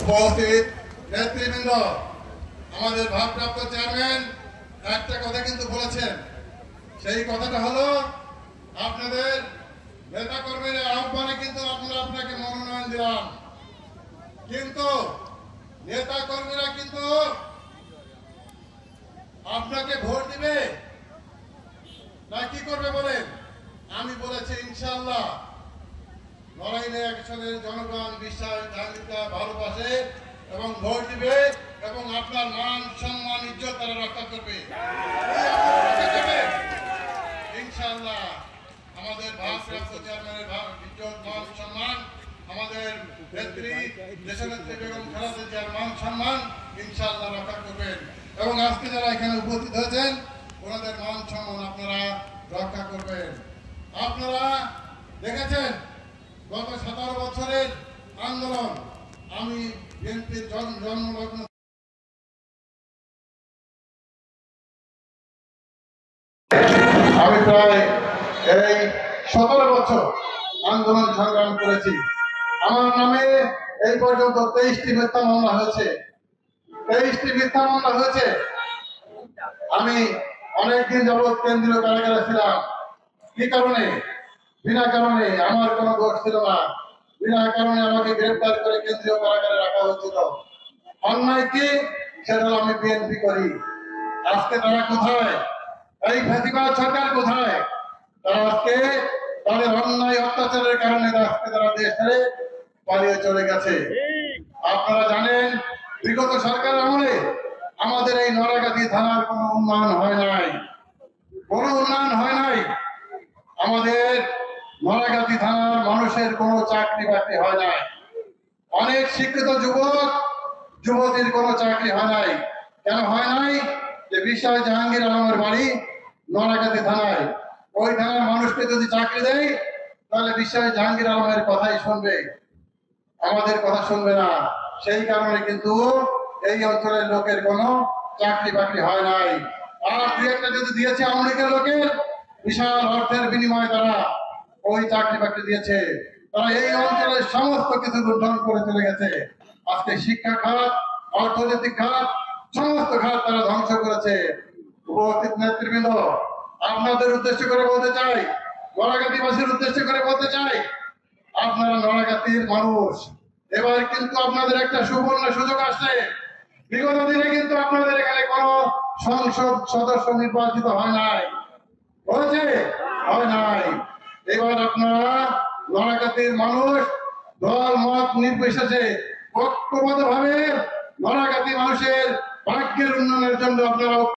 উপস্থিত নেতৃবৃন্দ, আমাদের ভারপ্রাপ্ত চেয়ারম্যান একটা কথা কিন্তু বলেছেন। সেই কথাটা হলো আপনাদের নেতা কর্মীর আহ্বানে কিন্তু আমরা আপনাকে মনোনয়ন দিলাম, কিন্তু নেতা কর্মীরা কিন্তু আপনাকে ভোট দিবে না কি করবে বলেন? আমি বলেছি ইনশাআল্লাহ নড়াইলে একসঙ্গের জনগণ বিশ্বাস ধার্মিকতা ভালোবাসে এবং ভোট দিবে এবং আপনার মান সম্মান ইজ্জত তারা রক্ষা করবে ইনশাআল্লাহ। আমাদের ভারপ্রাপ্ত চেয়ারম্যানের ইজ্জত মান সম্মান, আমাদের নেত্রী দেশনেত্রী বেগম খালেদা জিয়ার মান সম্মান ইনশাআল্লাহ রক্ষা করবেন এবং আজকে যারা এখানে উপস্থিত হয়েছেন ওনাদের মান সম্মান আপনারা রক্ষা করবেন। আপনারা দেখেছেন গত 17 বছরের আন্দোলন, আমি বিএনপির জন্মলগ্ন আমি প্রায় এই 17 বছর আন্দোলন সংগ্রাম করেছি। আমার নামে এই পর্যন্ত 23টি মিথ্যা মামলা হয়েছে। 23টি মিথ্যা মামলা হয়েছে। আমি অনেকদিন যাবৎ কেন্দ্রীয় কারাগারে ছিলাম। কি কারণে? বিনা কারণে, আমার কোনো দোষ ছিল না। বিনা কারণে আমাকে গ্রেফতার করে কেন্দ্রীয় কারাগারে রাখা হয়েছিল। অন্যায় কি? সেটা আমি বিএনপি করি। আজকে তারা কোথায়? এই ফ্যাসিবাদ সরকার কোথায়? তারা আজকে তাদের অন্যায় অত্যাচারের কারণে আজকে তারা দেশ ছেড়ে পালিয়ে চলে গেছে। আপনারা জানেন বিগত সরকার আমলে আমাদের এই নড়াগাতি থানার কোনো উন্নয়ন হয় নাই, কোনো উন্নয়ন হয় নাই। আমাদের নড়াগাতি থানার মানুষের কোনো চাকরি বাকরি হয় নাই। অনেক শিক্ষিত যুবক যুবতীর কোনো চাকরি হয় নাই। কেন হয় নাই? যে বিশ্বাস জাহাঙ্গীর আলমের বাড়ি নড়াগাতি থানায়। ওই থানার মানুষকে যদি চাকরি দেয় তাহলে বিশ্বাস জাহাঙ্গীর আলমের কথাই শুনবে, আমাদের কথা শুনবে না। সেই কারণে কিন্তু এই অঞ্চলের লোকের কোনো চাকরি বাকরি হয় নাই। আর দুই একটা যদি দিয়েছে আওয়ামী লীগের লোকের, বিশাল অর্থের বিনিময়ে তারা ওই চাকরি বাকরি দিয়েছে। তারা এই অঞ্চলের সমস্ত কিছু লুণ্ঠন করে চলে গেছে। আজকে শিক্ষা খাত, অর্থনৈতিক খাত, সমস্ত খাত তারা ধ্বংস করেছে। উপস্থিত নেতৃবৃন্দ, আপনাদের উদ্দেশ্য করে বলতে চাই, নড়াগাতিবাসীর উদ্দেশ্য করে বলতে চাই, আপনারা নড়াগাতির মানুষ, এবার কিন্তু আপনাদের একটা সুবর্ণ সুযোগ আসছে। বিগত দিনে কিন্তু আপনাদের এখানে কোন সংসদ সদস্য নির্বাচিত হয় নাই, হয়েছে? হয় নাই। এবার আপনারা নড়াগাতির মানুষ দল মত নির্বিশেষে ঐক্যবদ্ধভাবে নড়াগাতি মানুষের ভাগ্যের উন্নয়নের জন্য আপনারা